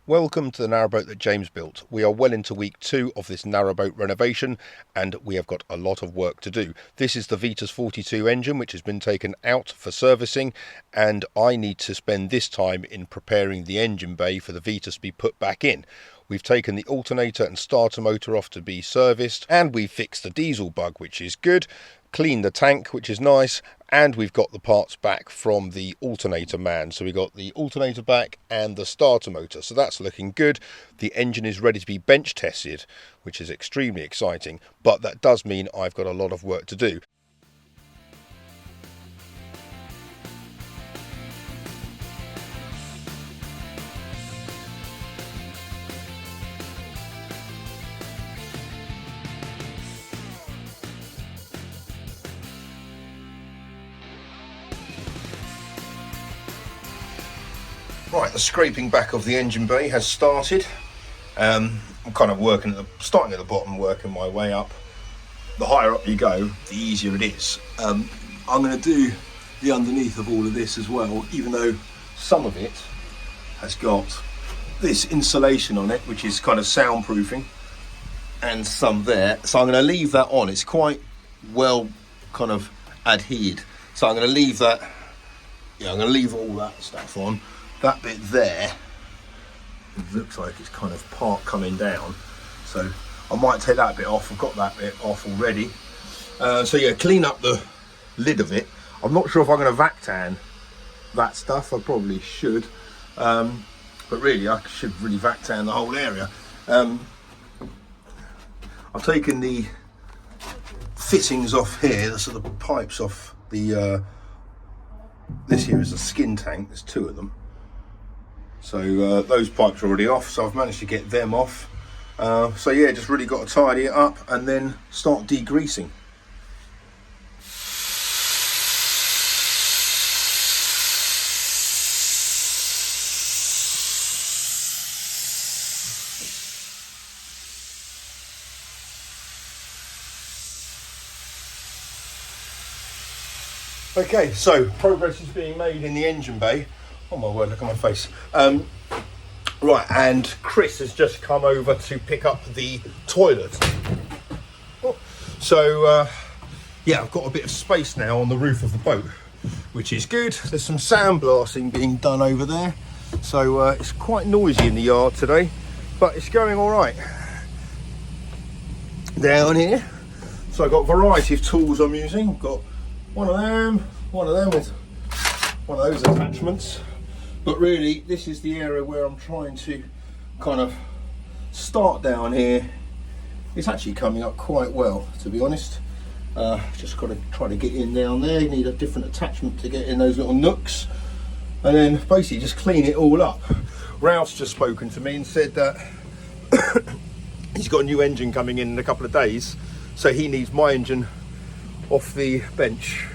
Welcome to the narrowboat that James built. We are well into week 2 of this narrowboat renovation and we have got a lot of work to do. This is the VETUS 42 engine which has been taken out for servicing, and I need to spend this time in preparing the engine bay for the VETUS to be put back in. We've taken the alternator and starter motor off to be serviced, and we've fixed the diesel bug, which is good, cleaned the tank, which is nice, and we've got the parts back from the alternator man. So we got the alternator back and the starter motor, so that's looking good. The engine is ready to be bench tested, which is extremely exciting, but that does mean I've got a lot of work to do. Right, the scraping back of the engine bay has started. I'm kind of starting at the bottom, working my way up. The higher up you go, the easier it is. I'm going to do the underneath of all of this as well, even though some of it has got this insulation on it, which is kind of soundproofing, and some there. So I'm going to leave that on. It's quite well kind of adhered. So I'm going to leave that, I'm going to leave all that stuff on. That bit there, it looks like it's kind of part coming down, so I might take that bit off. I've got that bit off already. So yeah, clean up the lid of it. I'm not sure if I'm going to vac-tan that stuff. I probably should, but really I should really vac-tan the whole area. I've taken the fittings off here, so the pipes off the this here is a skin tank. There's 2 of them. So those pipes are already off, so I've managed to get them off. So yeah, just really got to tidy it up and then start degreasing. Okay, so progress is being made in the engine bay. Oh my word, look at my face. Right, and Chris has just come over to pick up the toilet. So, yeah, I've got a bit of space now on the roof of the boat, which is good. There's some sandblasting being done over there. So it's quite noisy in the yard today, but it's going all right. Down here, so I've got a variety of tools I'm using. I've got one of them with one of those attachments. But really, this is the area where I'm trying to kind of start down here. It's actually coming up quite well, to be honest. Just got to try to get in down there. You need a different attachment to get in those little nooks. And then basically just clean it all up. Ralph's just spoken to me and said that he's got a new engine coming in a couple of days. So he needs my engine off the bench.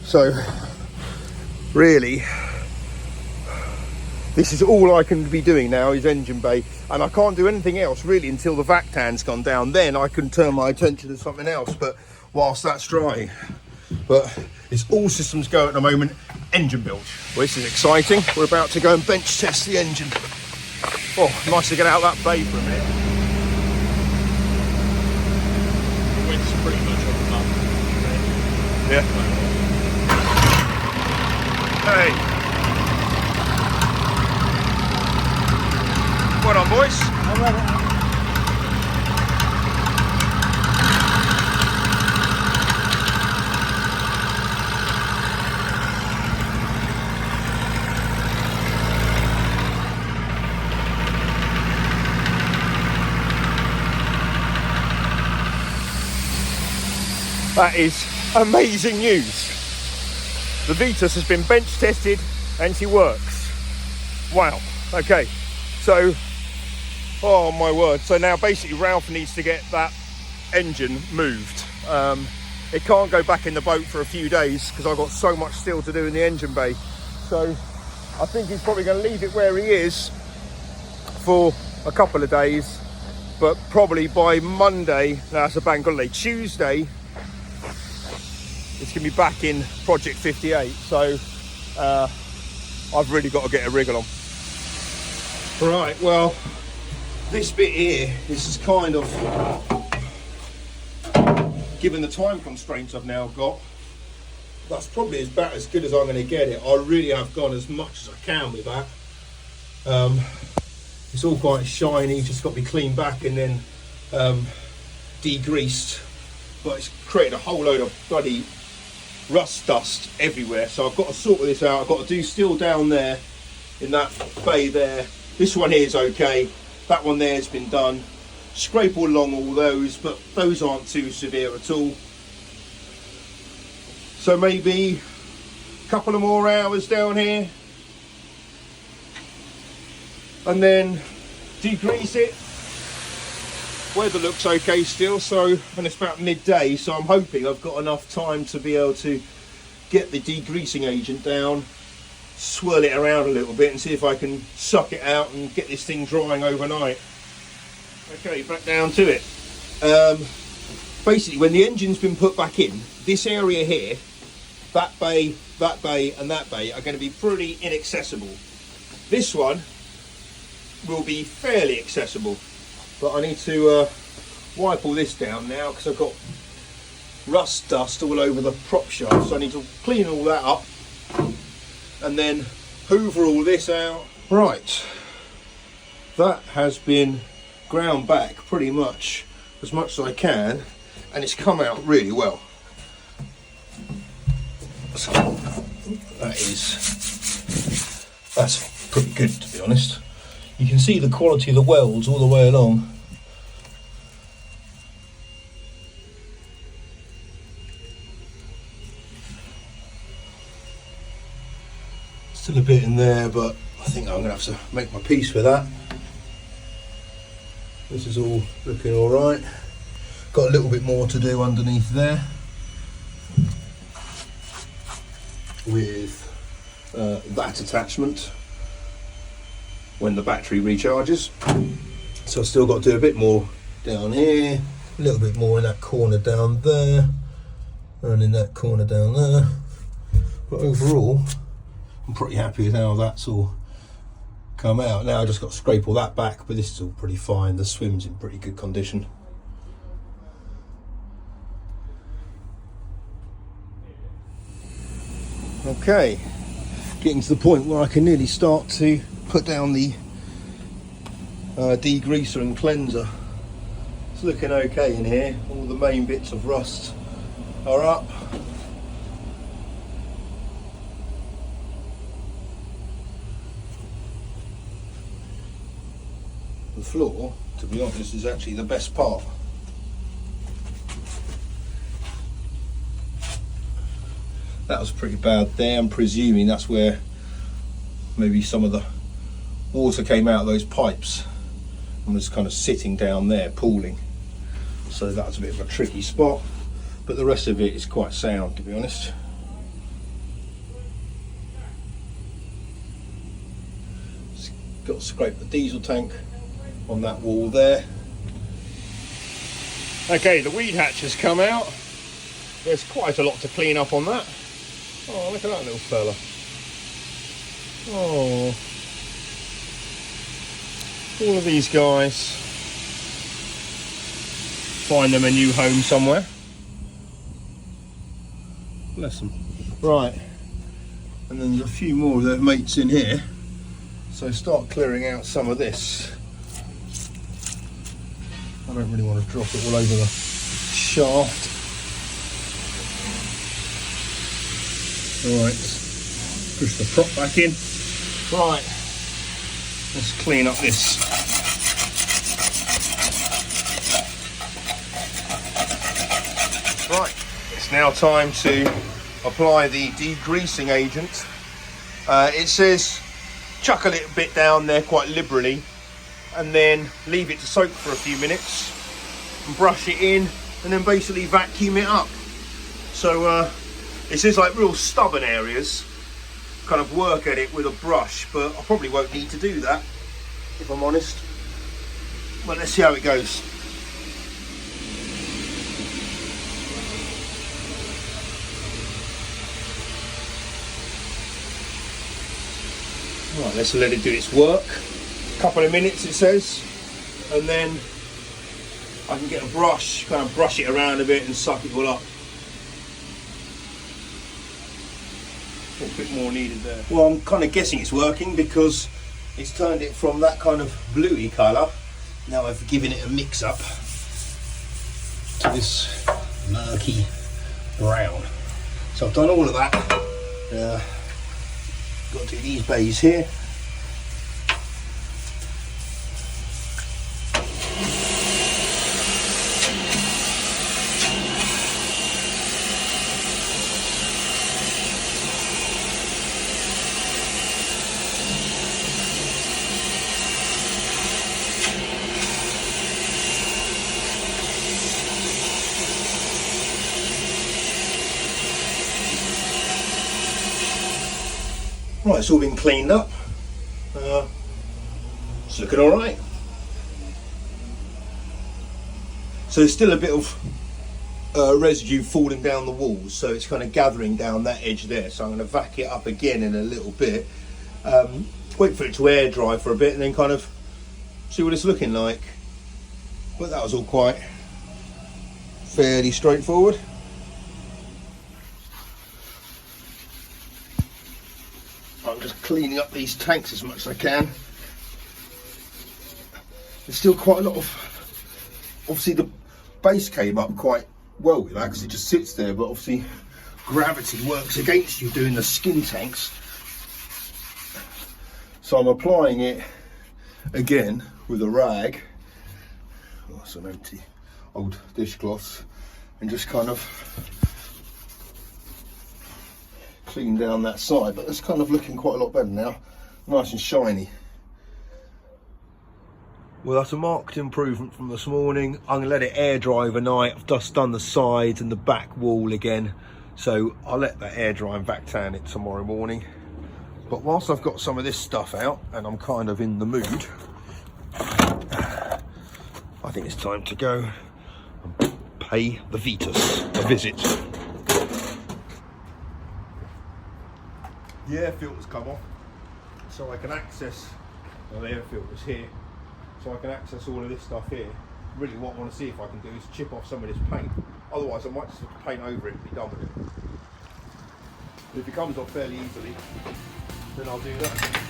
So really, this is all I can be doing now, is engine bay, and I can't do anything else really until the vac-tan's gone down. Then I can turn my attention to something else, but whilst that's drying. But it's all systems go at the moment. Engine bilge. Well, this is exciting. We're about to go and bench test the engine. Oh, nice to get out of that bay for a minute. The wind's pretty much on the map. Yeah. Hey. Well on, boys. That is amazing news. The VETUS has been bench tested and she works. Wow. Okay. So, oh my word. So now basically Ralph needs to get that engine moved. It can't go back in the boat for a few days because I've got so much still to do in the engine bay. So I think he's probably going to leave it where he is for a couple of days, but probably by Monday, that's a bank holiday, Tuesday, it's going to be back in Project 58. So I've really got to get a wriggle on. Right, well, this bit here, this is kind of, given the time constraints I've now got, that's probably about as good as I'm going to get it. I really have gone as much as I can with that. It's all quite shiny, just got to be cleaned back and then degreased. But it's created a whole load of bloody rust dust everywhere. So I've got to sort this out. I've got to do still down there in that bay there. This one here is okay. That one there has been done. Scrape all along all those, but those aren't too severe at all. So maybe a couple of more hours down here. And then degrease it. Weather looks okay still, so, and it's about midday, so I'm hoping I've got enough time to be able to get the degreasing agent down, swirl it around a little bit and see if I can suck it out and get this thing drying overnight. Okay, back down to it. Basically, when the engine's been put back in, this area here, that bay and that bay are going to be pretty inaccessible. This one will be fairly accessible, but I need to wipe all this down now because I've got rust dust all over the prop shaft, so I need to clean all that up and then hoover all this out. Right, that has been ground back pretty much as I can, and it's come out really well. So that's pretty good, to be honest. You can see the quality of the welds all the way along. Still a bit in there, but I think I'm going to have to make my peace with that. This is all looking all right. Got a little bit more to do underneath there with that attachment when the battery recharges. So I've still got to do a bit more down here, a little bit more in that corner down there, and in that corner down there. But overall, I'm pretty happy with how that's all come out. Now I just got to scrape all that back, but this is all pretty fine. The swim's in pretty good condition. Okay, getting to the point where I can nearly start to put down the degreaser and cleanser. It's looking okay in here. All the main bits of rust are up. The floor, to be honest, is actually the best part. That was pretty bad there. I'm presuming that's where maybe some of the water came out of those pipes and was kind of sitting down there pooling. So that was a bit of a tricky spot, but the rest of it is quite sound, to be honest. Just got to scrape the diesel tank on that wall there. Okay, the weed hatch has come out. There's quite a lot to clean up on that. Oh, look at that little fella. Oh, all of these guys find them a new home somewhere. Bless them. Right, and then there's a few more of their mates in here, so start clearing out some of this. I don't really want to drop it all over the shaft. Alright, push the prop back in. Right, let's clean up this. Right, it's now time to apply the degreasing agent. It says chuck a little bit down there quite liberally and then leave it to soak for a few minutes and brush it in and then basically vacuum it up. So it says like real stubborn areas, kind of work at it with a brush, but I probably won't need to do that if I'm honest. But let's see how it goes. Right, let's let it do its work. A couple of minutes, it says, and then I can get a brush, kind of brush it around a bit and suck it all up. A bit more needed there. Well, I'm kind of guessing it's working because it's turned it from that kind of bluey colour. Now I've given it a mix up to this murky brown. So I've done all of that. Got to do these bays here. Right, it's all been cleaned up. It's looking all right. So there's still a bit of residue falling down the walls, so it's kind of gathering down that edge there. So I'm going to vac it up again in a little bit. Wait for it to air dry for a bit, and then kind of see what it's looking like. But that was all quite fairly straightforward. I'm just cleaning up these tanks as much as I can. There's still quite a lot of, obviously the base came up quite well with that because it just sits there, but obviously gravity works against you doing the skin tanks. So I'm applying it again with a rag, some empty old dishcloths, and just kind of clean down that side, but it's kind of looking quite a lot better now, nice and shiny. Well, that's a marked improvement from this morning. I'm gonna let it air dry overnight. I've just done the sides and the back wall again, so I'll let that air dry and back tan it tomorrow morning. But whilst I've got some of this stuff out and I'm kind of in the mood, I think it's time to go and pay the VETUS a visit. The air filter's come off, so I can access, well, the air filter's here, so I can access all of this stuff here. Really what I want to see if I can do is chip off some of this paint. Otherwise I might just have to paint over it and be done with it. But if it comes off fairly easily, then I'll do that.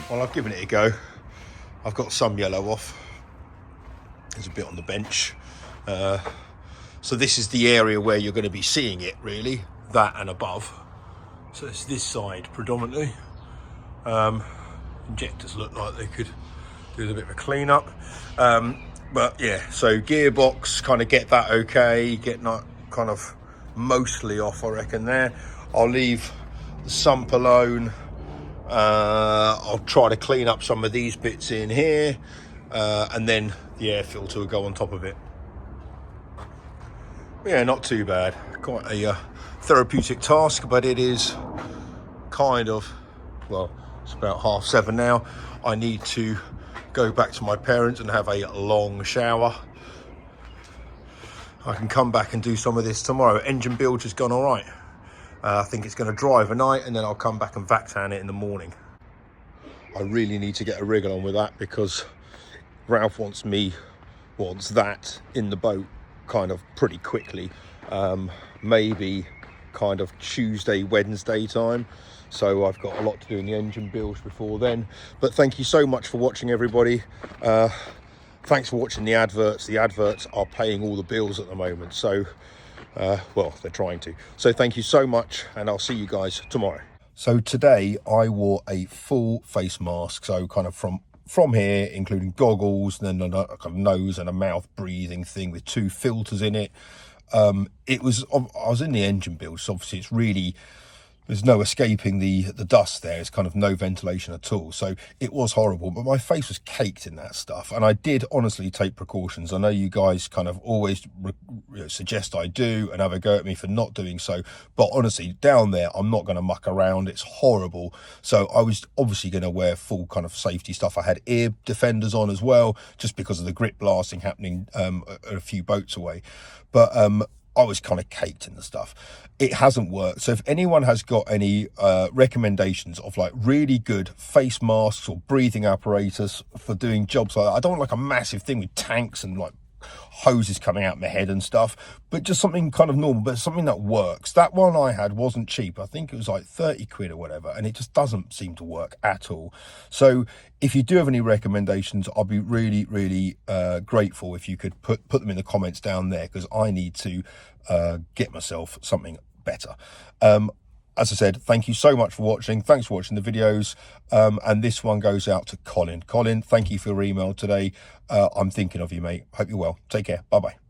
Well, I've given it a go. I've got some yellow off. There's a bit on the bench. So this is the area where you're going to be seeing it, really, that and above. So it's this side predominantly. Injectors look like they could do a bit of a clean up. But yeah, so gearbox, kind of get that okay, get that kind of mostly off, I reckon there. I'll leave the sump alone. I'll try to clean up some of these bits in here, and then the air filter will go on top of it. Yeah, not too bad. Quite a therapeutic task, but it is kind of, well, it's about 7:30 now. I need to go back to my parents and have a long shower. I can come back and do some of this tomorrow. Engine build has gone all right. I think it's going to dry overnight, and then I'll come back and vac tan it in the morning. I really need to get a wriggle on with that because Ralph wants that in the boat kind of pretty quickly. Maybe kind of Tuesday, Wednesday time. So I've got a lot to do in the engine build before then. But thank you so much for watching, everybody. Thanks for watching the adverts. The adverts are paying all the bills at the moment. So well, they're trying to. So thank you so much, and I'll see you guys tomorrow. So today I wore a full face mask, so kind of from from here, including goggles, and then a kind of nose and a mouth breathing thing with 2 filters in it. I was in the engine build, so obviously it's really, there's no escaping the dust there. It's kind of no ventilation at all. So it was horrible, but my face was caked in that stuff. And I did honestly take precautions. I know you guys kind of always suggest I do and have a go at me for not doing so. But honestly, down there, I'm not going to muck around. It's horrible. So I was obviously going to wear full kind of safety stuff. I had ear defenders on as well, just because of the grip blasting happening a few boats away. But I was kind of caked in the stuff. It hasn't worked. So if anyone has got any recommendations of like really good face masks or breathing apparatus for doing jobs like that, I don't want like a massive thing with tanks and like hoses coming out my head and stuff, but just something kind of normal, but something that works. That one I had wasn't cheap. I think it was like 30 quid or whatever, and it just doesn't seem to work at all. So if you do have any recommendations, I'll be really, really grateful if you could put them in the comments down there, because I need to get myself something better. As I said, thank you so much for watching. Thanks for watching the videos. And this one goes out to Colin. Colin, thank you for your email today. I'm thinking of you, mate. Hope you're well. Take care. Bye-bye.